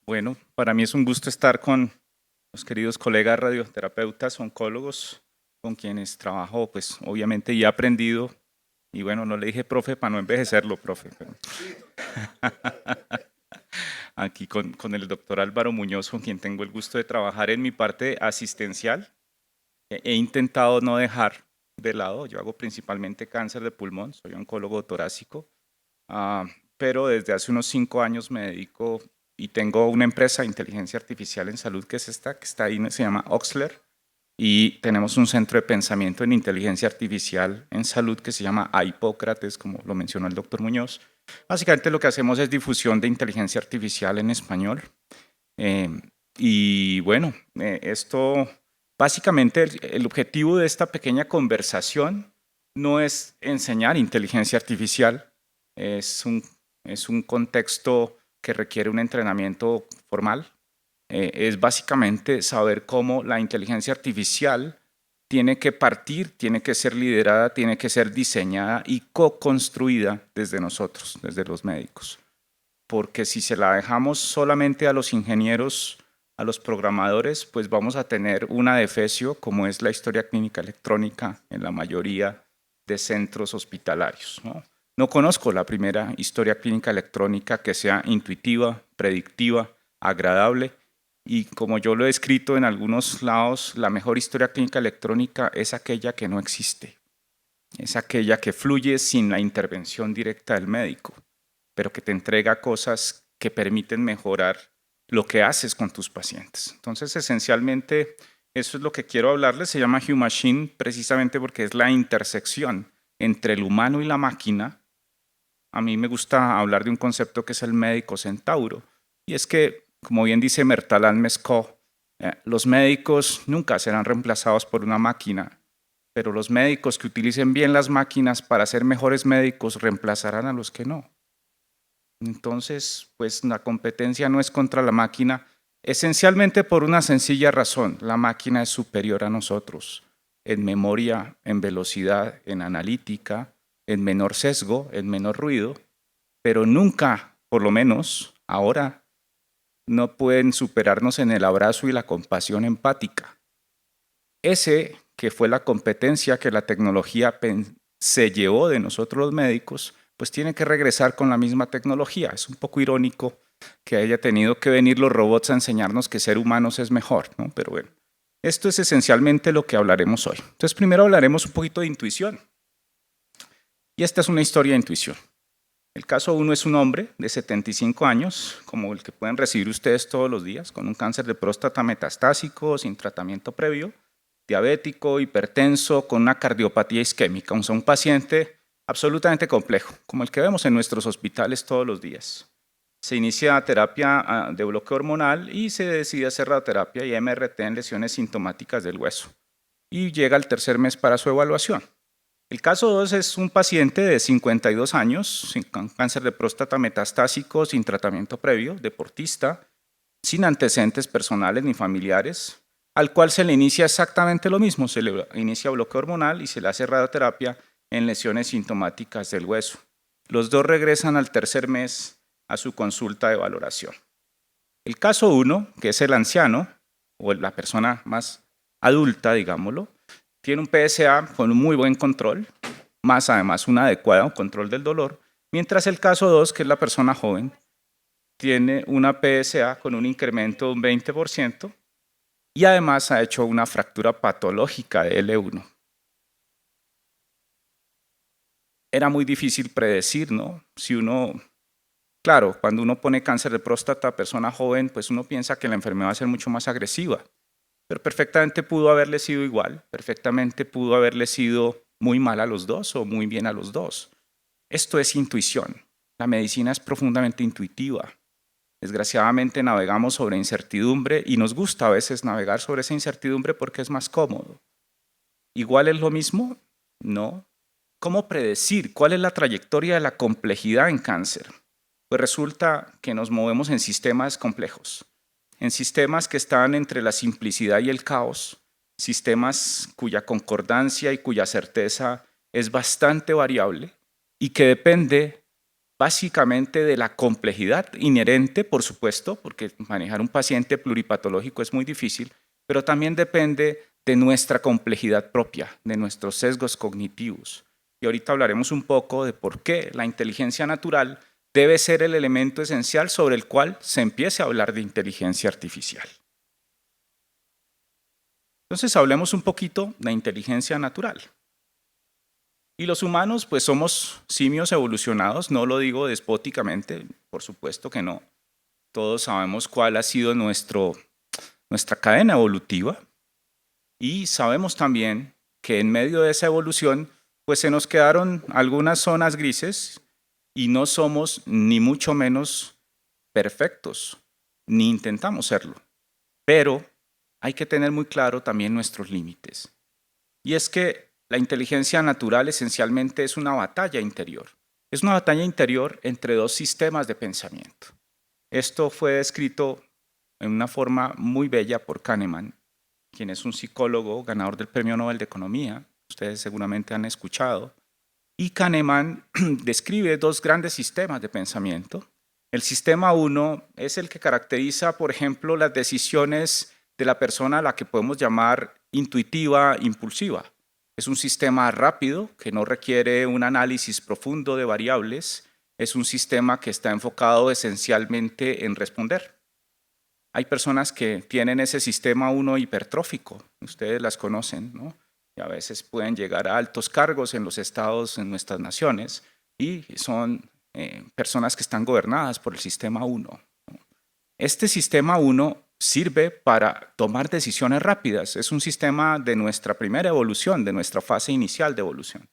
Bueno, para mí es un gusto estar con los queridos colegas radioterapeutas, oncólogos, con quienes trabajo, pues obviamente y he aprendido. Y bueno, no le dije profe para no envejecerlo, profe. Pero aquí con el doctor Álvaro Muñoz, con quien tengo el gusto de trabajar en mi parte asistencial. He intentado no dejar de lado, yo hago principalmente cáncer de pulmón, soy oncólogo torácico. Ah, pero desde hace unos 5 años me dedico y tengo una empresa de inteligencia artificial en salud que es esta, que está ahí, se llama Oxler, y tenemos un centro de pensamiento en inteligencia artificial en salud que se llama Hipócrates, como lo mencionó el doctor Muñoz. Básicamente lo que hacemos es difusión de inteligencia artificial en español. Eh, y bueno, esto, básicamente el objetivo de esta pequeña conversación no es enseñar inteligencia artificial, es un, es un contexto que requiere un entrenamiento formal. Es básicamente saber cómo la inteligencia artificial tiene que partir, tiene que ser liderada, tiene que ser diseñada y co-construida desde nosotros, desde los médicos. Porque si se la dejamos solamente a los ingenieros, a los programadores, pues vamos a tener una defecio, como es la historia clínica electrónica en la mayoría de centros hospitalarios, ¿no? No conozco la primera historia clínica electrónica que sea intuitiva, predictiva, agradable, y como yo lo he escrito en algunos lados, la mejor historia clínica electrónica es aquella que no existe, es aquella que fluye sin la intervención directa del médico, pero que te entrega cosas que permiten mejorar lo que haces con tus pacientes. Entonces, esencialmente, eso es lo que quiero hablarles. Se llama Human Machine precisamente porque es la intersección entre el humano y la máquina. A mí me gusta hablar de un concepto que es el médico centauro. Y es que, como bien dice Mertalan Mescot, los médicos nunca serán reemplazados por una máquina, pero los médicos que utilicen bien las máquinas para ser mejores médicos reemplazarán a los que no. Entonces, pues la competencia no es contra la máquina, esencialmente por una sencilla razón. La máquina es superior a nosotros en memoria, en velocidad, en analítica, en menor sesgo, en menor ruido, pero nunca, por lo menos ahora, no pueden superarnos en el abrazo y la compasión empática. Ese que fue la competencia que la tecnología se llevó de nosotros los médicos, pues tiene que regresar con la misma tecnología. Es un poco irónico que haya tenido que venir los robots a enseñarnos que ser humanos es mejor, ¿no? Pero bueno, esto es esencialmente lo que hablaremos hoy. Entonces, primero hablaremos un poquito de intuición. Y esta es una historia de intuición. El caso 1 es un hombre de 75 años, como el que pueden recibir ustedes todos los días, con un cáncer de próstata metastásico, sin tratamiento previo, diabético, hipertenso, con una cardiopatía isquémica. O sea, un paciente absolutamente complejo, como el que vemos en nuestros hospitales todos los días. Se inicia terapia de bloqueo hormonal y se decide hacer radioterapia y MRT en lesiones sintomáticas del hueso. Y llega al tercer mes para su evaluación. El caso 2 es un paciente de 52 años, con cáncer de próstata metastásico, sin tratamiento previo, deportista, sin antecedentes personales ni familiares, al cual se le inicia exactamente lo mismo, se le inicia bloqueo hormonal y se le hace radioterapia en lesiones sintomáticas del hueso. Los dos regresan al tercer mes a su consulta de valoración. El caso 1, que es el anciano, o la persona más adulta, digámoslo, tiene un PSA con un muy buen control, más además un adecuado control del dolor, mientras el caso 2, que es la persona joven, tiene una PSA con un incremento de un 20% y además ha hecho una fractura patológica de L1. Era muy difícil predecir, ¿no? Si uno, claro, cuando uno pone cáncer de próstata a persona joven, pues uno piensa que la enfermedad va a ser mucho más agresiva, pero perfectamente pudo haberle sido igual, perfectamente pudo haberle sido muy mal a los dos o muy bien a los dos. Esto es intuición. La medicina es profundamente intuitiva. Desgraciadamente navegamos sobre incertidumbre y nos gusta a veces navegar sobre esa incertidumbre porque es más cómodo. ¿Igual es lo mismo? No. ¿Cómo predecir cuál es la trayectoria de la complejidad en cáncer? Pues resulta que nos movemos en sistemas complejos, en sistemas que están entre la simplicidad y el caos, sistemas cuya concordancia y cuya certeza es bastante variable y que depende básicamente de la complejidad inherente, por supuesto, porque manejar un paciente pluripatológico es muy difícil, pero también depende de nuestra complejidad propia, de nuestros sesgos cognitivos. Y ahorita hablaremos un poco de por qué la inteligencia natural debe ser el elemento esencial sobre el cual se empiece a hablar de inteligencia artificial. Entonces hablemos un poquito de inteligencia natural. Y los humanos, pues somos simios evolucionados, no lo digo despóticamente, por supuesto que no. Todos sabemos cuál ha sido nuestra cadena evolutiva y sabemos también que en medio de esa evolución, pues se nos quedaron algunas zonas grises y no somos ni mucho menos perfectos, ni intentamos serlo. Pero hay que tener muy claro también nuestros límites. Y es que la inteligencia natural esencialmente es una batalla interior. Es una batalla interior entre dos sistemas de pensamiento. Esto fue descrito en una forma muy bella por Kahneman, quien es un psicólogo ganador del Premio Nobel de Economía. Ustedes seguramente han escuchado. Y Kahneman describe dos grandes sistemas de pensamiento. El sistema 1 es el que caracteriza, por ejemplo, las decisiones de la persona a la que podemos llamar intuitiva, impulsiva. Es un sistema rápido que no requiere un análisis profundo de variables. Es un sistema que está enfocado esencialmente en responder. Hay personas que tienen ese sistema 1 hipertrófico, ustedes las conocen, ¿no? Y a veces pueden llegar a altos cargos en los estados, en nuestras naciones, y son personas que están gobernadas por el sistema 1. Este sistema 1 sirve para tomar decisiones rápidas. Es un sistema de nuestra primera evolución, de nuestra fase inicial de evolución.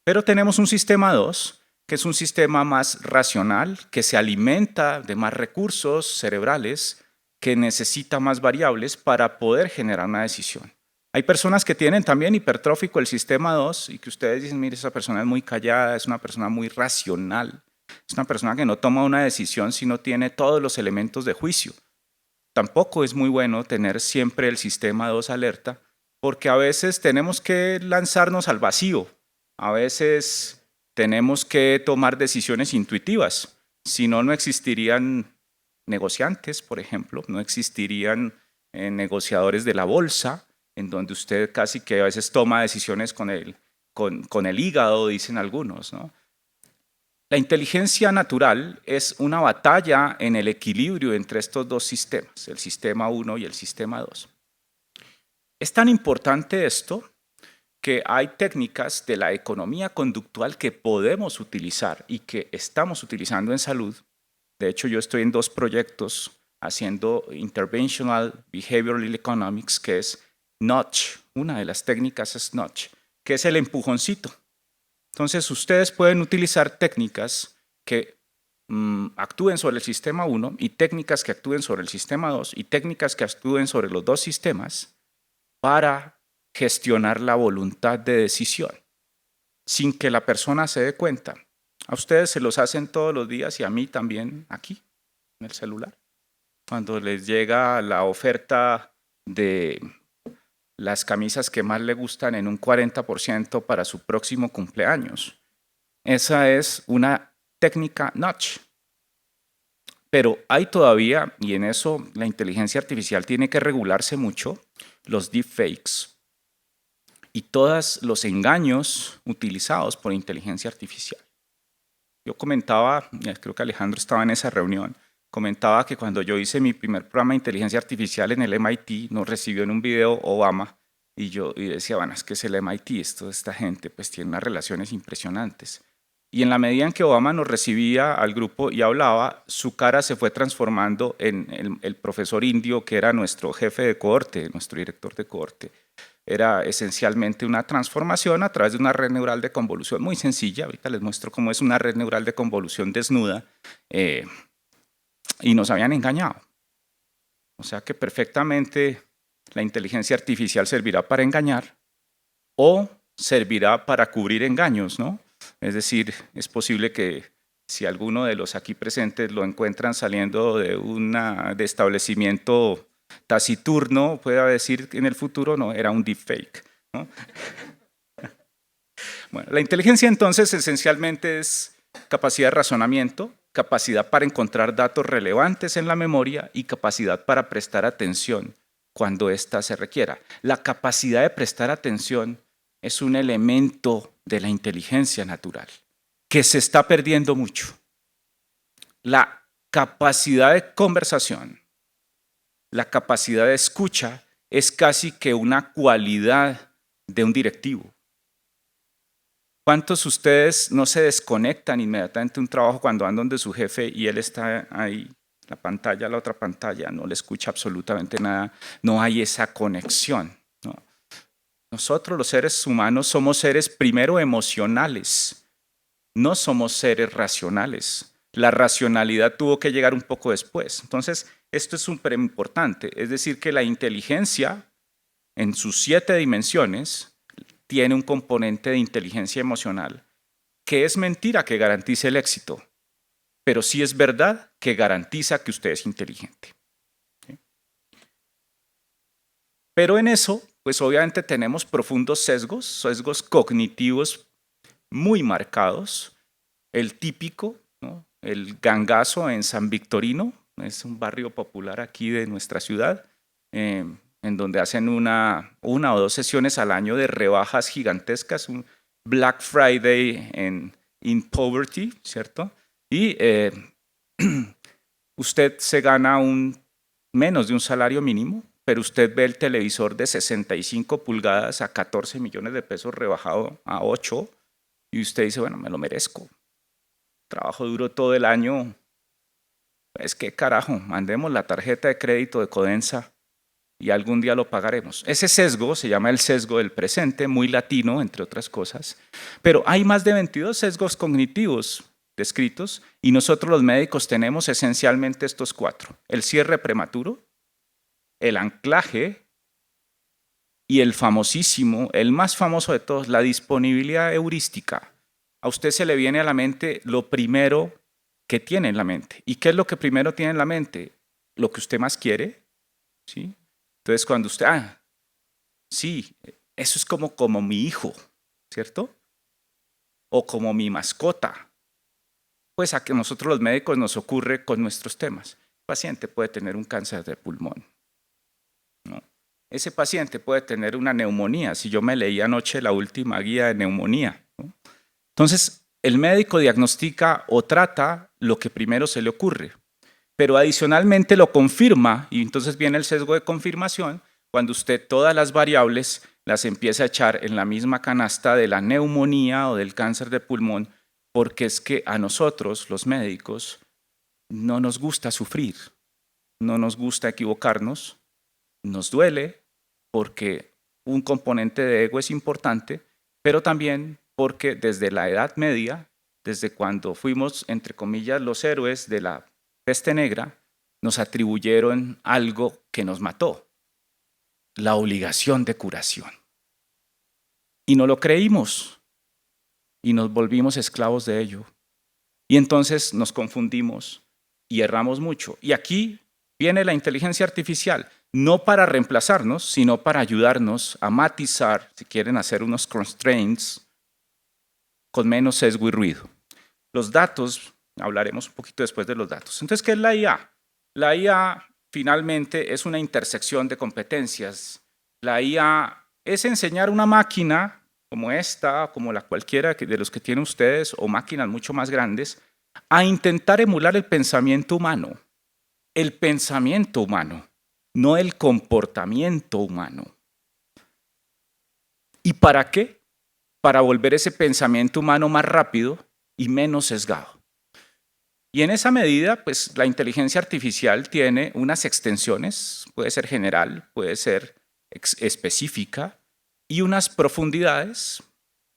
Pero tenemos un sistema 2, que es un sistema más racional, que se alimenta de más recursos cerebrales, que necesita más variables para poder generar una decisión. Hay personas que tienen también hipertrófico el sistema 2 y que ustedes dicen, mire, esa persona es muy callada, es una persona muy racional, es una persona que no toma una decisión si no tiene todos los elementos de juicio. Tampoco es muy bueno tener siempre el sistema 2 alerta, porque a veces tenemos que lanzarnos al vacío, a veces tenemos que tomar decisiones intuitivas, si no, no existirían negociantes, por ejemplo, no existirían negociadores de la bolsa, en donde usted casi que a veces toma decisiones con el hígado, dicen algunos, ¿no? La inteligencia natural es una batalla en el equilibrio entre estos dos sistemas, el sistema 1 y el sistema 2. Es tan importante esto que hay técnicas de la economía conductual que podemos utilizar y que estamos utilizando en salud. De hecho, yo estoy en 2 proyectos haciendo Interventional Behavioral Economics, que es nudge. Una de las técnicas es nudge, que es el empujoncito. Entonces, ustedes pueden utilizar técnicas que actúen sobre el sistema 1 y técnicas que actúen sobre el sistema 2 y técnicas que actúen sobre los dos sistemas para gestionar la voluntad de decisión sin que la persona se dé cuenta. A ustedes se los hacen todos los días y a mí también aquí, en el celular. Cuando les llega la oferta de las camisas que más le gustan en un 40% para su próximo cumpleaños. Esa es una técnica nudge. Pero hay todavía, y en eso la inteligencia artificial tiene que regularse mucho, los deepfakes y todos los engaños utilizados por inteligencia artificial. Yo comentaba, creo que Alejandro estaba en esa reunión, comentaba que cuando yo hice mi primer programa de inteligencia artificial en el MIT, nos recibió en un video Obama y yo decía, bueno, es que es el MIT, esta gente pues tiene unas relaciones impresionantes. Y en la medida en que Obama nos recibía al grupo y hablaba, su cara se fue transformando en el profesor indio que era nuestro jefe de cohorte, nuestro director de cohorte. Era esencialmente una transformación a través de una red neural de convolución muy sencilla. Ahorita les muestro cómo es una red neural de convolución desnuda. Y nos habían engañado. O sea que perfectamente la inteligencia artificial servirá para engañar o servirá para cubrir engaños, ¿no? Es decir, es posible que si alguno de los aquí presentes lo encuentran saliendo de establecimiento taciturno, pueda decir en el futuro, no, era un deepfake, ¿no? Bueno, la inteligencia entonces esencialmente es capacidad de razonamiento, capacidad para encontrar datos relevantes en la memoria y capacidad para prestar atención cuando ésta se requiera. La capacidad de prestar atención es un elemento de la inteligencia natural que se está perdiendo mucho. La capacidad de conversación, la capacidad de escucha es casi que una cualidad de un directivo. ¿Cuántos de ustedes no se desconectan inmediatamente de un trabajo cuando andan donde su jefe y él está ahí, la pantalla, la otra pantalla, no le escucha absolutamente nada, no hay esa conexión, ¿no? Nosotros los seres humanos somos seres primero emocionales, no somos seres racionales. La racionalidad tuvo que llegar un poco después. Entonces, esto es súper importante, es decir, que la inteligencia en sus 7 dimensiones tiene un componente de inteligencia emocional, que es mentira que garantice el éxito, pero sí es verdad que garantiza que usted es inteligente. ¿Sí? Pero en eso, pues obviamente tenemos profundos sesgos cognitivos muy marcados. El típico, ¿no? El gangazo en San Victorino, es un barrio popular aquí de nuestra ciudad, en donde hacen una o 2 sesiones al año de rebajas gigantescas, un Black Friday in Poverty, ¿cierto? Y usted se gana menos de un salario mínimo, pero usted ve el televisor de 65 pulgadas a 14 millones de pesos rebajado a 8 y usted dice, bueno, me lo merezco. Trabajo duro todo el año. Es que carajo, mandemos la tarjeta de crédito de Codensa y algún día lo pagaremos. Ese sesgo se llama el sesgo del presente, muy latino, entre otras cosas, pero hay más de 22 sesgos cognitivos descritos y nosotros los médicos tenemos esencialmente estos 4. El cierre prematuro, el anclaje y el famosísimo, el más famoso de todos, la disponibilidad heurística. A usted se le viene a la mente lo primero que tiene en la mente. ¿Y qué es lo que primero tiene en la mente? Lo que usted más quiere, ¿sí? Entonces, cuando usted, sí, eso es como mi hijo, ¿cierto? O como mi mascota. Pues a que nosotros los médicos nos ocurre con nuestros temas. El paciente puede tener un cáncer de pulmón, ¿no? Ese paciente puede tener una neumonía, si yo me leí anoche la última guía de neumonía, ¿no? Entonces, el médico diagnostica o trata lo que primero se le ocurre, pero adicionalmente lo confirma y entonces viene el sesgo de confirmación cuando usted todas las variables las empieza a echar en la misma canasta de la neumonía o del cáncer de pulmón, porque es que a nosotros, los médicos, no nos gusta sufrir, no nos gusta equivocarnos, nos duele porque un componente de ego es importante, pero también porque desde la Edad Media, desde cuando fuimos, entre comillas, los héroes de la peste negra, nos atribuyeron algo que nos mató, la obligación de curación. Y no lo creímos y nos volvimos esclavos de ello. Y entonces nos confundimos y erramos mucho. Y aquí viene la inteligencia artificial, no para reemplazarnos, sino para ayudarnos a matizar, si quieren hacer unos constraints, con menos sesgo y ruido. Los datos, hablaremos un poquito después de los datos. Entonces, ¿qué es la IA? La IA finalmente es una intersección de competencias. La IA es enseñar una máquina como esta, como la cualquiera de los que tienen ustedes, o máquinas mucho más grandes, a intentar emular el pensamiento humano. El pensamiento humano, no el comportamiento humano. ¿Y para qué? Para volver ese pensamiento humano más rápido y menos sesgado. Y en esa medida, pues la inteligencia artificial tiene unas extensiones, puede ser general, puede ser específica, y unas profundidades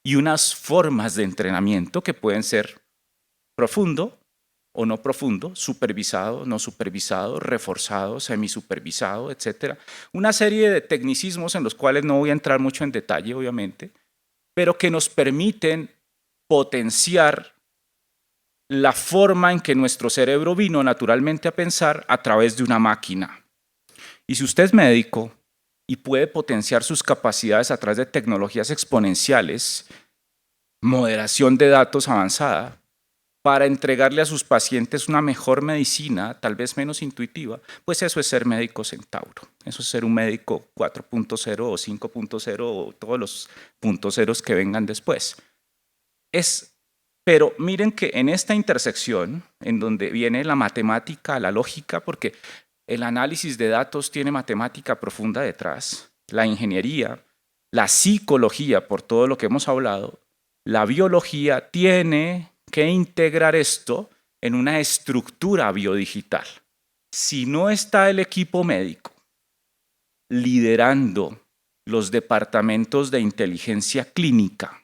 y unas formas de entrenamiento que pueden ser profundo o no profundo, supervisado, no supervisado, reforzado, semisupervisado, etc. Una serie de tecnicismos en los cuales no voy a entrar mucho en detalle, obviamente, pero que nos permiten potenciar la forma en que nuestro cerebro vino naturalmente a pensar a través de una máquina. Y si usted es médico y puede potenciar sus capacidades a través de tecnologías exponenciales, moderación de datos avanzada, para entregarle a sus pacientes una mejor medicina, tal vez menos intuitiva, pues eso es ser médico centauro. Eso es ser un médico 4.0 o 5.0 o todos los puntos ceros que vengan después. Pero miren que en esta intersección, en donde viene la matemática, la lógica, porque el análisis de datos tiene matemática profunda detrás, la ingeniería, la psicología, por todo lo que hemos hablado, la biología tiene que integrar esto en una estructura biodigital. Si no está el equipo médico liderando los departamentos de inteligencia clínica,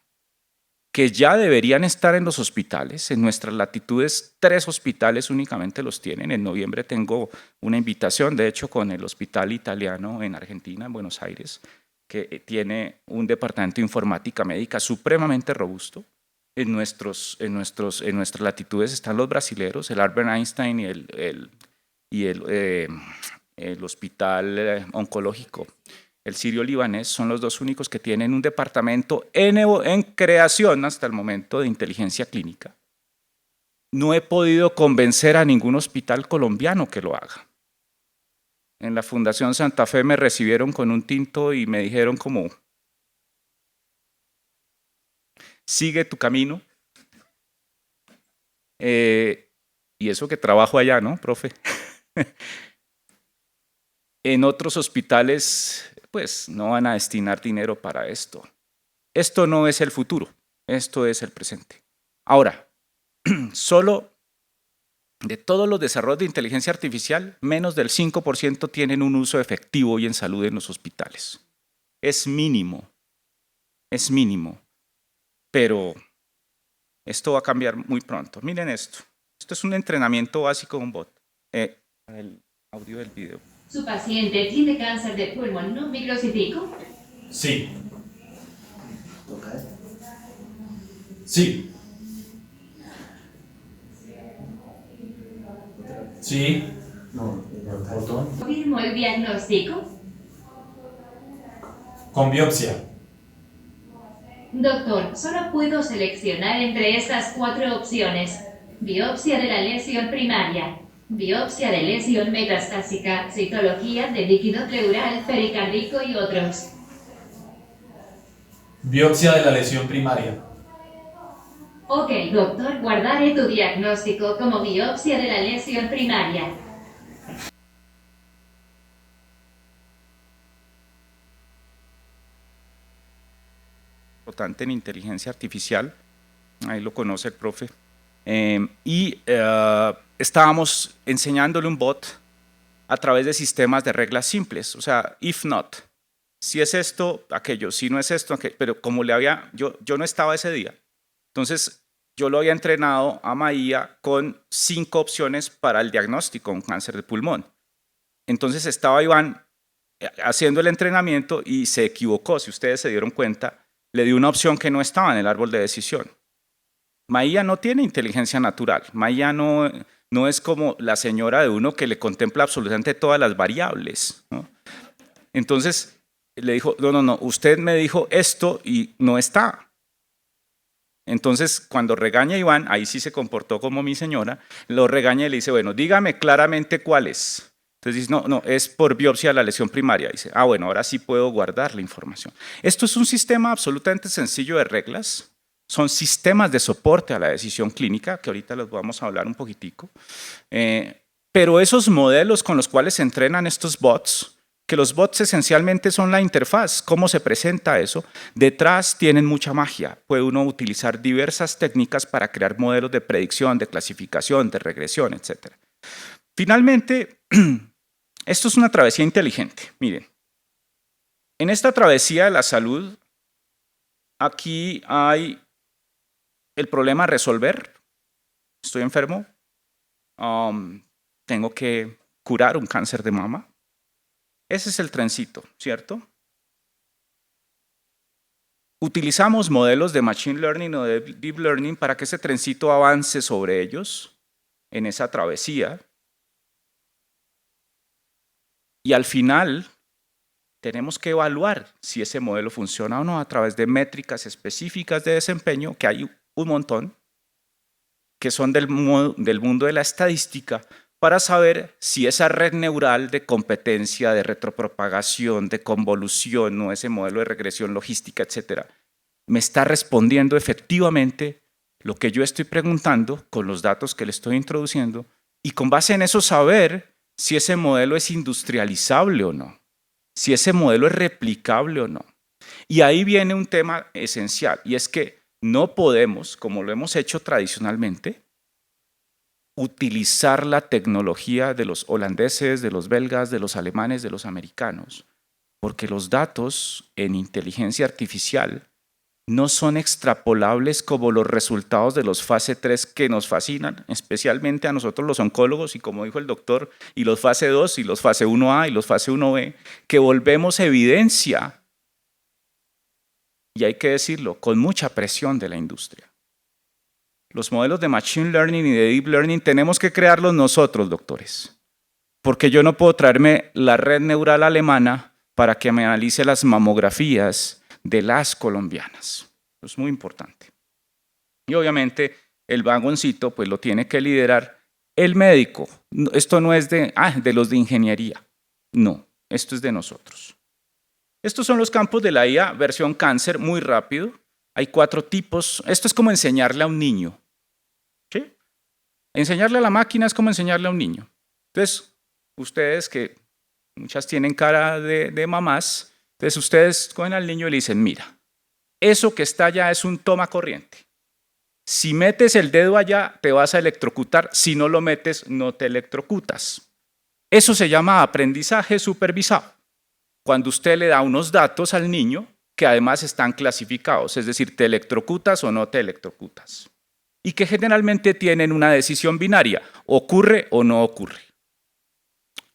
que ya deberían estar en los hospitales, en nuestras latitudes 3 hospitales únicamente los tienen. En noviembre tengo una invitación, de hecho, con el Hospital Italiano en Argentina, en Buenos Aires, que tiene un departamento de informática médica supremamente robusto. En nuestras latitudes están los brasileros, el Albert Einstein y el Hospital Oncológico. El sirio-libanés son los dos únicos que tienen un departamento en creación hasta el momento de inteligencia clínica. No he podido convencer a ningún hospital colombiano que lo haga. En la Fundación Santa Fe me recibieron con un tinto y me dijeron como, sigue tu camino. Y eso que trabajo allá, ¿no, profe? En otros hospitales, pues no van a destinar dinero para esto. Esto no es el futuro, esto es el presente. Ahora, solo de todos los desarrollos de inteligencia artificial, menos del 5% tienen un uso efectivo y en salud en los hospitales. Es mínimo, pero esto va a cambiar muy pronto. Miren esto. Esto es un entrenamiento básico de un bot. El audio del video. ¿Su paciente tiene cáncer de pulmón no microcítico? Sí. Sí. Sí. ¿Confirmo el diagnóstico? Con biopsia. Doctor, solo puedo seleccionar entre estas 4 opciones. Biopsia de la lesión primaria, biopsia de lesión metastásica, citología de líquido pleural, pericárdico y otros. Biopsia de la lesión primaria. Ok, doctor, guardaré tu diagnóstico como biopsia de la lesión primaria. Importante en inteligencia artificial, ahí lo conoce el profe, estábamos enseñándole un bot a través de sistemas de reglas simples, o sea, if not, si es esto, aquello, si no es esto, aquello, pero como yo no estaba ese día, entonces yo lo había entrenado a Maía con 5 opciones para el diagnóstico de un cáncer de pulmón. Entonces estaba Iván haciendo el entrenamiento y se equivocó, si ustedes se dieron cuenta, le dio una opción que no estaba en el árbol de decisión. Maía no tiene inteligencia natural. Maía no es como la señora de uno que le contempla absolutamente todas las variables, ¿no? Entonces le dijo, no, usted me dijo esto y no está. Entonces cuando regaña a Iván, ahí sí se comportó como mi señora, lo regaña y le dice, bueno, dígame claramente cuál es. Entonces dice, no, es por biopsia de la lesión primaria. Dice, bueno, ahora sí puedo guardar la información. Esto es un sistema absolutamente sencillo de reglas. Son sistemas de soporte a la decisión clínica, que ahorita los vamos a hablar un poquitico. Pero esos modelos con los cuales se entrenan estos bots, que los bots esencialmente son la interfaz, cómo se presenta eso, detrás tienen mucha magia. Puede uno utilizar diversas técnicas para crear modelos de predicción, de clasificación, de regresión, etc. Finalmente, esto es una travesía inteligente. Miren, en esta travesía de la salud, aquí hay el problema a resolver. Estoy enfermo, tengo que curar un cáncer de mama. Ese es el trencito, ¿cierto? Utilizamos modelos de Machine Learning o de Deep Learning para que ese trencito avance sobre ellos en esa travesía. Y al final tenemos que evaluar si ese modelo funciona o no a través de métricas específicas de desempeño, que hay un montón. que son del mundo de la estadística, para saber si esa red neural de competencia, de retropropagación, de convolución, o ese modelo de regresión logística, etcétera, me está respondiendo efectivamente lo que yo estoy preguntando con los datos que le estoy introduciendo, y con base en eso saber si ese modelo es industrializable o no, si ese modelo es replicable o no. Y ahí viene un tema esencial, y es que no podemos, como lo hemos hecho tradicionalmente, utilizar la tecnología de los holandeses, de los belgas, de los alemanes, de los americanos, porque los datos en inteligencia artificial no son extrapolables como los resultados de los fase 3 que nos fascinan, especialmente a nosotros los oncólogos, y como dijo el doctor, y los fase 2, y los fase 1A, y los fase 1B, que volvemos evidencia, y hay que decirlo, con mucha presión de la industria. Los modelos de Machine Learning y de Deep Learning tenemos que crearlos nosotros, doctores, porque yo no puedo traerme la red neural alemana para que me analice las mamografías de las colombianas. Eso es muy importante. Y obviamente el vagoncito pues lo tiene que liderar el médico. Esto no es de los de ingeniería. No, esto es de nosotros. Estos son los campos de la IA versión cáncer, muy rápido. Hay 4 tipos. Esto es como enseñarle a un niño. ¿Sí? Enseñarle a la máquina es como enseñarle a un niño. Entonces, ustedes que muchas tienen cara de mamás, entonces ustedes cogen al niño y le dicen, mira, eso que está allá es un toma corriente. Si metes el dedo allá, te vas a electrocutar. Si no lo metes, no te electrocutas. Eso se llama aprendizaje supervisado. Cuando usted le da unos datos al niño que además están clasificados, es decir, te electrocutas o no te electrocutas. Y que generalmente tienen una decisión binaria, ocurre o no ocurre.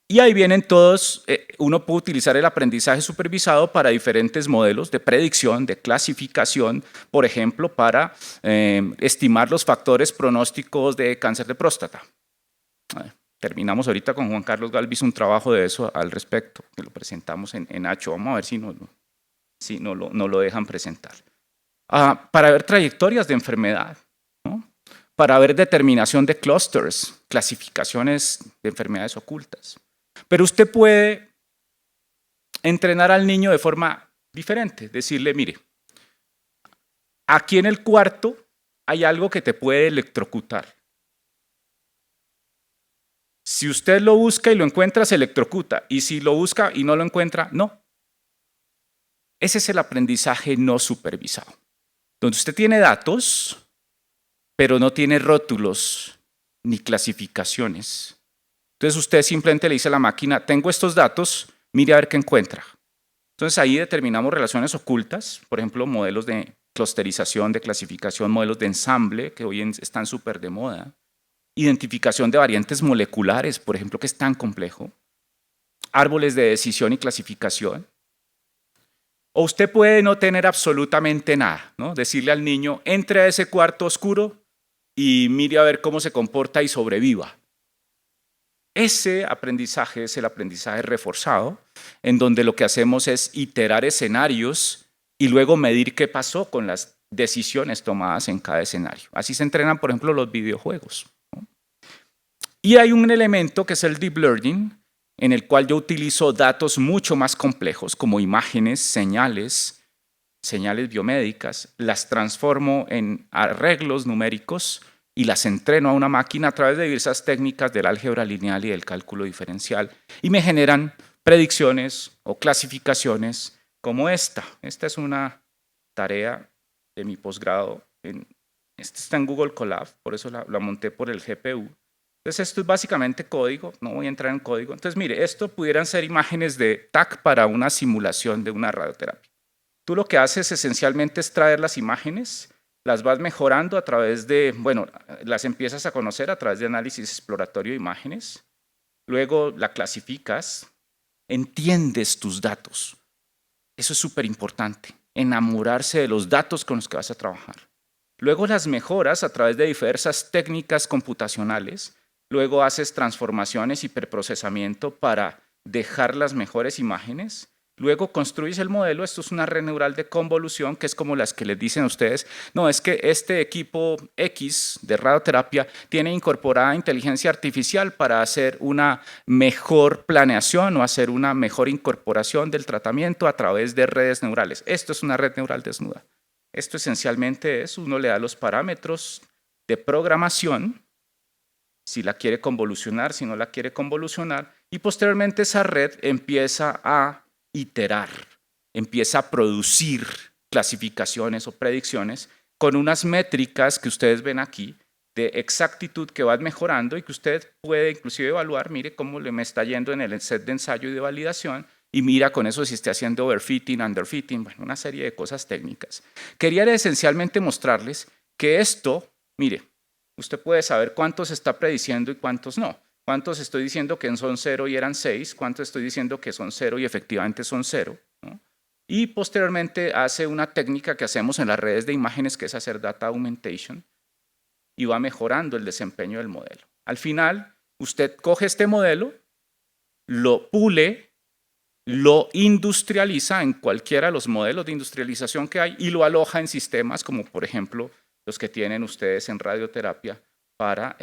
Y ahí vienen todos, uno puede utilizar el aprendizaje supervisado para diferentes modelos de predicción, de clasificación, por ejemplo, para estimar los factores pronósticos de cáncer de próstata. Terminamos ahorita con Juan Carlos Galvis un trabajo de eso al respecto, que lo presentamos en Hacho. Vamos a ver si no lo dejan presentar. Para ver trayectorias de enfermedad, ¿no? Para ver determinación de clusters, clasificaciones de enfermedades ocultas. Pero usted puede entrenar al niño de forma diferente, decirle, mire, aquí en el cuarto hay algo que te puede electrocutar. Si usted lo busca y lo encuentra, se electrocuta. Y si lo busca y no lo encuentra, no. Ese es el aprendizaje no supervisado, donde usted tiene datos, pero no tiene rótulos ni clasificaciones. Entonces usted simplemente le dice a la máquina, tengo estos datos, mire a ver qué encuentra. Entonces ahí determinamos relaciones ocultas, por ejemplo, modelos de clusterización, de clasificación, modelos de ensamble, que hoy están súper de moda. Identificación de variantes moleculares, por ejemplo, que es tan complejo. Árboles de decisión y clasificación. O usted puede no tener absolutamente nada, ¿no? Decirle al niño, entre a ese cuarto oscuro y mire a ver cómo se comporta y sobreviva. Ese aprendizaje es el aprendizaje reforzado, en donde lo que hacemos es iterar escenarios y luego medir qué pasó con las decisiones tomadas en cada escenario. Así se entrenan, por ejemplo, los videojuegos, ¿no? Y hay un elemento que es el Deep Learning, en el cual yo utilizo datos mucho más complejos, como imágenes, señales biomédicas, las transformo en arreglos numéricos y las entreno a una máquina a través de diversas técnicas del álgebra lineal y del cálculo diferencial, y me generan predicciones o clasificaciones como esta. Esta es una tarea de mi posgrado. Esta está en Google Colab, por eso la monté por el GPU. Entonces esto es básicamente código, no voy a entrar en código. Entonces mire, esto pudieran ser imágenes de TAC para una simulación de una radioterapia. Tú lo que haces esencialmente es traer las imágenes, las vas mejorando a través de, las empiezas a conocer a través de análisis exploratorio de imágenes, luego la clasificas, entiendes tus datos. Eso es súper importante, enamorarse de los datos con los que vas a trabajar. Luego las mejoras a través de diversas técnicas computacionales, luego haces transformaciones y preprocesamiento para dejar las mejores imágenes, Luego construyes el modelo, esto es una red neural de convolución, que es como las que les dicen a ustedes, no, es que este equipo X de radioterapia tiene incorporada inteligencia artificial para hacer una mejor planeación o hacer una mejor incorporación del tratamiento a través de redes neurales. Esto es una red neural desnuda. Esto esencialmente es, uno le da los parámetros de programación, si la quiere convolucionar, si no la quiere convolucionar, y posteriormente esa red empieza a iterar, empieza a producir clasificaciones o predicciones con unas métricas que ustedes ven aquí de exactitud que van mejorando y que usted puede inclusive evaluar, mire cómo le me está yendo en el set de ensayo y de validación y mira con eso si está haciendo overfitting, underfitting, bueno, una serie de cosas técnicas. Quería esencialmente mostrarles que esto, mire, usted puede saber cuántos está prediciendo y cuántos no. ¿Cuántos estoy diciendo que son 0 y eran 6? ¿Cuántos estoy diciendo que son 0 y efectivamente son 0? ¿No? Y posteriormente hace una técnica que hacemos en las redes de imágenes que es hacer data augmentation y va mejorando el desempeño del modelo. Al final, usted coge este modelo, lo pule, lo industrializa en cualquiera de los modelos de industrialización que hay y lo aloja en sistemas como por ejemplo los que tienen ustedes en radioterapia para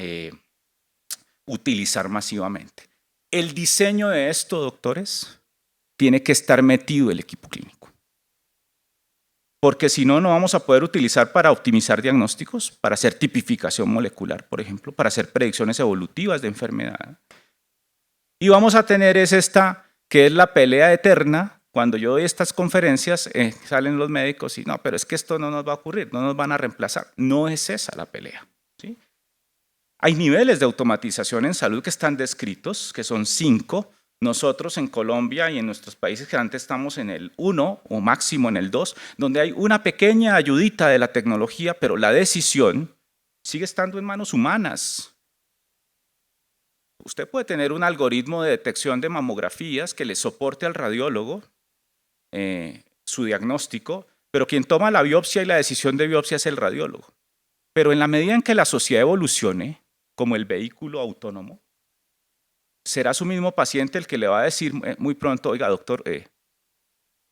utilizar masivamente. El diseño de esto, doctores, tiene que estar metido el equipo clínico. Porque si no, no vamos a poder utilizar para optimizar diagnósticos, para hacer tipificación molecular, por ejemplo, para hacer predicciones evolutivas de enfermedad. Y vamos a tener esta, que es la pelea eterna. Cuando yo doy estas conferencias, salen los médicos y no, pero es que esto no nos va a ocurrir, no nos van a reemplazar. No es esa la pelea, ¿sí? Hay niveles de automatización en salud que están descritos, que son 5. Nosotros en Colombia y en nuestros países que antes estamos en el 1 o máximo en el 2, donde hay una pequeña ayudita de la tecnología, pero la decisión sigue estando en manos humanas. Usted puede tener un algoritmo de detección de mamografías que le soporte al radiólogo su diagnóstico, pero quien toma la biopsia y la decisión de biopsia es el radiólogo. Pero en la medida en que la sociedad evolucione, como el vehículo autónomo, será su mismo paciente el que le va a decir muy pronto, oiga doctor,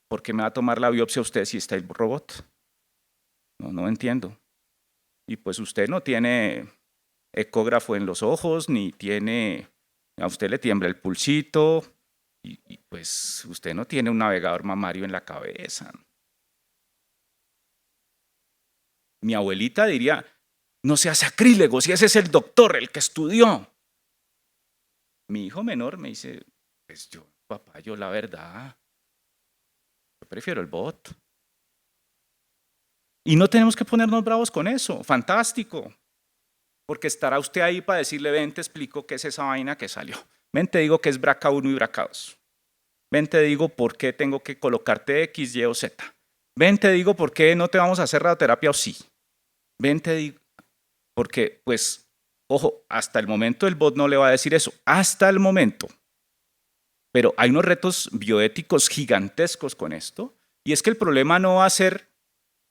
¿por qué me va a tomar la biopsia usted si está el robot? No entiendo. Y pues usted no tiene ecógrafo en los ojos, ni tiene, a usted le tiembla el pulsito, y pues usted no tiene un navegador mamario en la cabeza. Mi abuelita diría, no sea sacrílego, si ese es el doctor, el que estudió. Mi hijo menor me dice, pues yo, papá, yo la verdad, yo prefiero el bot. Y no tenemos que ponernos bravos con eso, fantástico. Porque estará usted ahí para decirle, ven, te explico qué es esa vaina que salió. Ven, te digo qué es BRCA1 y BRCA2. Ven, te digo por qué tengo que colocarte X, Y o Z. Ven, te digo por qué no te vamos a hacer radioterapia o sí. Ven, te digo, porque pues, ojo, hasta el momento el bot no le va a decir eso, hasta el momento. Pero hay unos retos bioéticos gigantescos con esto, y es que el problema no va a ser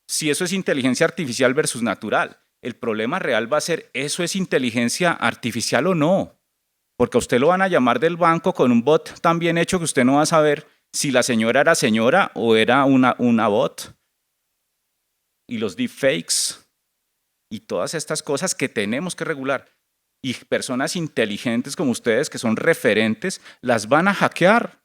si eso es inteligencia artificial versus natural. El problema real va a ser, ¿eso es inteligencia artificial o no? Porque a usted lo van a llamar del banco con un bot tan bien hecho que usted no va a saber si la señora era señora o era una bot. Y los deepfakes y todas estas cosas que tenemos que regular. Y personas inteligentes como ustedes, que son referentes, las van a hackear.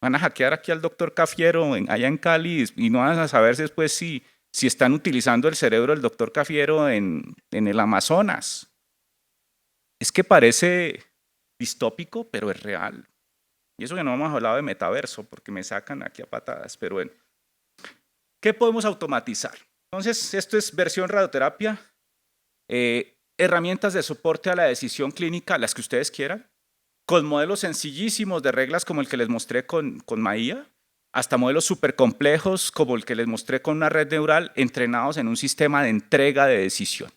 Van a hackear aquí al doctor Cafiero allá en Cali y no van a saber después si están utilizando el cerebro del doctor Cafiero en el Amazonas. Es que parece distópico, pero es real. Y eso que no hemos hablado de metaverso, porque me sacan aquí a patadas, pero bueno. ¿Qué podemos automatizar? Entonces, esto es versión radioterapia, herramientas de soporte a la decisión clínica, las que ustedes quieran, con modelos sencillísimos de reglas como el que les mostré con Maía, hasta modelos súper complejos como el que les mostré con una red neural, entrenados en un sistema de entrega de decisión.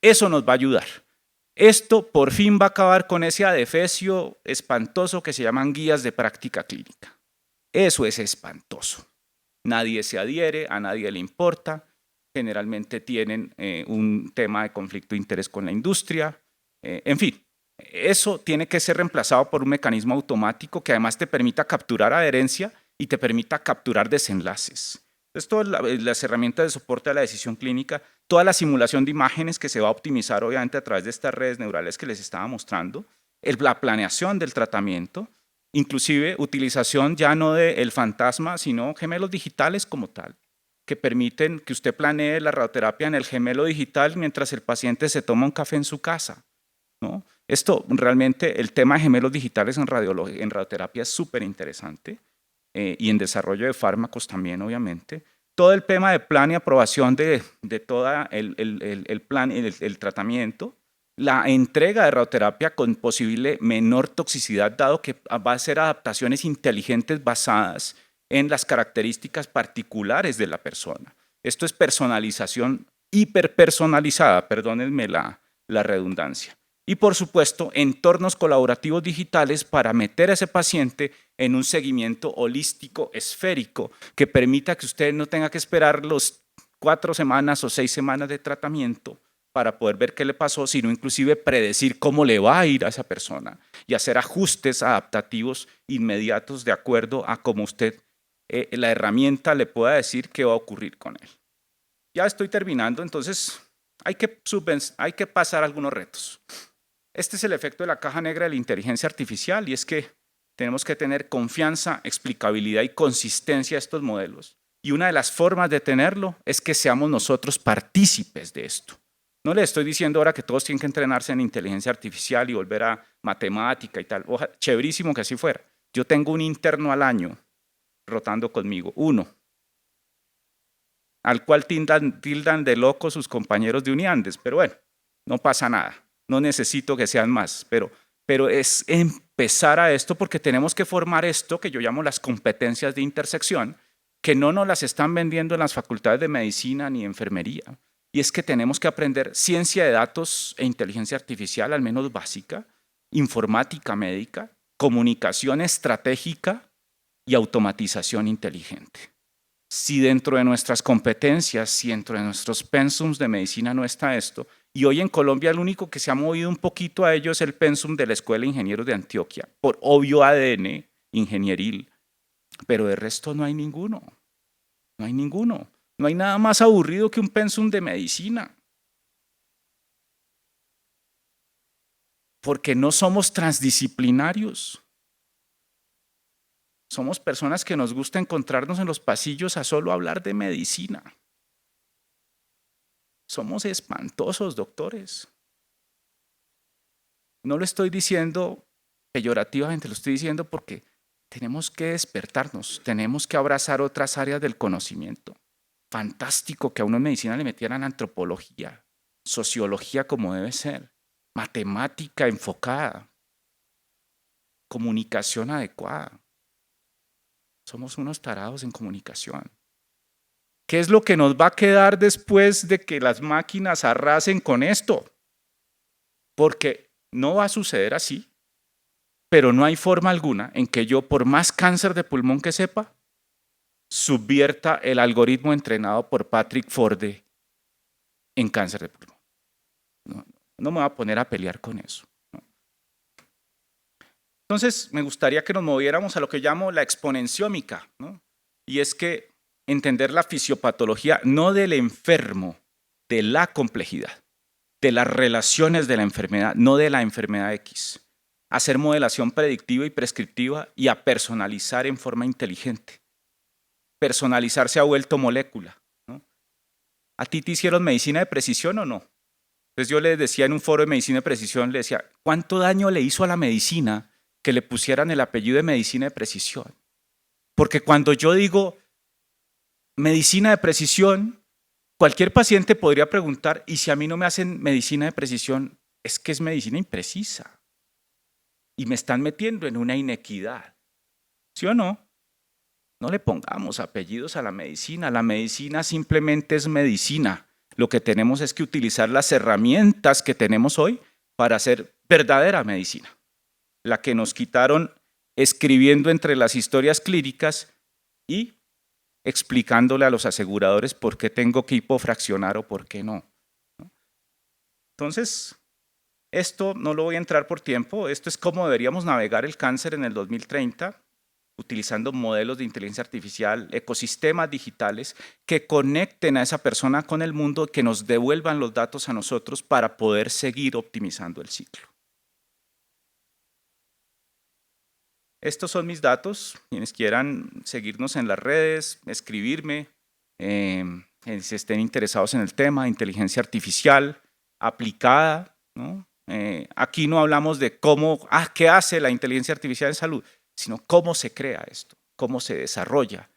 Eso nos va a ayudar. Esto por fin va a acabar con ese adefesio espantoso que se llaman guías de práctica clínica. Eso es espantoso. Nadie se adhiere, a nadie le importa. Generalmente tienen un tema de conflicto de interés con la industria. En fin, Eso tiene que ser reemplazado por un mecanismo automático que además te permita capturar adherencia y te permita capturar desenlaces. Entonces, todas las herramientas de soporte a la decisión clínica, toda la simulación de imágenes que se va a optimizar obviamente a través de estas redes neurales que les estaba mostrando, la planeación del tratamiento, inclusive utilización ya no del fantasma, sino gemelos digitales como tal, que permiten que usted planee la radioterapia en el gemelo digital mientras el paciente se toma un café en su casa, ¿no? Esto realmente, el tema de gemelos digitales en radioterapia es súper interesante y en desarrollo de fármacos también, obviamente. Todo el tema de plan y aprobación de todo el plan, el tratamiento, la entrega de radioterapia con posible menor toxicidad, dado que va a ser adaptaciones inteligentes basadas en las características particulares de la persona. Esto es personalización hiperpersonalizada, perdónenme la redundancia. Y por supuesto, entornos colaborativos digitales para meter a ese paciente en un seguimiento holístico, esférico, que permita que usted no tenga que esperar los 4 semanas o 6 semanas de tratamiento para poder ver qué le pasó, sino inclusive predecir cómo le va a ir a esa persona y hacer ajustes adaptativos inmediatos de acuerdo a cómo usted, la herramienta le pueda decir qué va a ocurrir con él. Ya estoy terminando, entonces hay que pasar algunos retos. Este es el efecto de la caja negra de la inteligencia artificial y es que tenemos que tener confianza, explicabilidad y consistencia a estos modelos. Y una de las formas de tenerlo es que seamos nosotros partícipes de esto. No les estoy diciendo ahora que todos tienen que entrenarse en inteligencia artificial y volver a matemática y tal. Chéverísimo que así fuera. Yo tengo un interno al año rotando conmigo, uno, al cual tildan de loco sus compañeros de Uniandes, pero bueno, no pasa nada. No necesito que sean más, pero es empezar a esto porque tenemos que formar esto que yo llamo las competencias de intersección, que no nos las están vendiendo en las facultades de medicina ni enfermería. Y es que tenemos que aprender ciencia de datos e inteligencia artificial, al menos básica, informática médica, comunicación estratégica y automatización inteligente. Si dentro de nuestras competencias, si dentro de nuestros pensums de medicina no está esto, y hoy en Colombia el único que se ha movido un poquito a ello es el pensum de la Escuela de Ingenieros de Antioquia, por obvio ADN ingenieril, pero de resto no hay ninguno, no hay ninguno. No hay nada más aburrido que un pensum de medicina. Porque no somos transdisciplinarios. Somos personas que nos gusta encontrarnos en los pasillos a solo hablar de medicina. Somos espantosos, doctores. No lo estoy diciendo peyorativamente, lo estoy diciendo porque tenemos que despertarnos, tenemos que abrazar otras áreas del conocimiento. Fantástico que a uno en medicina le metieran antropología, sociología como debe ser, matemática enfocada, comunicación adecuada. Somos unos tarados en comunicación. ¿Qué es lo que nos va a quedar después de que las máquinas arrasen con esto? Porque no va a suceder así, pero no hay forma alguna en que yo, por más cáncer de pulmón que sepa, subvierta el algoritmo entrenado por Patrick Forde en cáncer de pulmón. No me voy a poner a pelear con eso. ¿No? Entonces, me gustaría que nos moviéramos a lo que llamo la exponenciómica, ¿no? Y es que entender la fisiopatología no del enfermo, de la complejidad, de las relaciones de la enfermedad, no de la enfermedad X. Hacer modelación predictiva y prescriptiva y a personalizar en forma inteligente. Personalizar se ha vuelto molécula, ¿no? ¿A ti te hicieron medicina de precisión o no? Entonces yo les decía en un foro de medicina de precisión, le decía, ¿cuánto daño le hizo a la medicina que le pusieran el apellido de medicina de precisión? Porque cuando yo digo medicina de precisión, cualquier paciente podría preguntar, ¿y si a mí no me hacen medicina de precisión? Es que es medicina imprecisa. Y me están metiendo en una inequidad. ¿Sí o no? No le pongamos apellidos a la medicina simplemente es medicina. Lo que tenemos es que utilizar las herramientas que tenemos hoy para hacer verdadera medicina. La que nos quitaron escribiendo entre las historias clínicas y explicándole a los aseguradores por qué tengo que hipofraccionar o por qué no. Entonces, Esto no lo voy a entrar por tiempo, esto es cómo deberíamos navegar el cáncer en el 2030, utilizando modelos de inteligencia artificial, ecosistemas digitales que conecten a esa persona con el mundo, que nos devuelvan los datos a nosotros para poder seguir optimizando el ciclo. Estos son mis datos, quienes quieran seguirnos en las redes, escribirme, si estén interesados en el tema, inteligencia artificial aplicada, ¿no? Aquí no hablamos de cómo, qué hace la inteligencia artificial en salud, sino cómo se crea esto, cómo se desarrolla,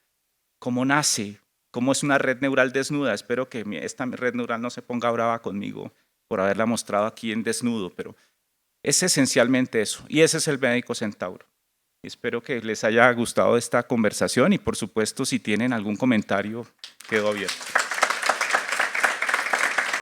cómo nace, cómo es una red neural desnuda. Espero que esta red neural no se ponga brava conmigo por haberla mostrado aquí en desnudo, pero es esencialmente eso, y ese es el médico centauro. Espero que les haya gustado esta conversación y, por supuesto, si tienen algún comentario, quedo abierto.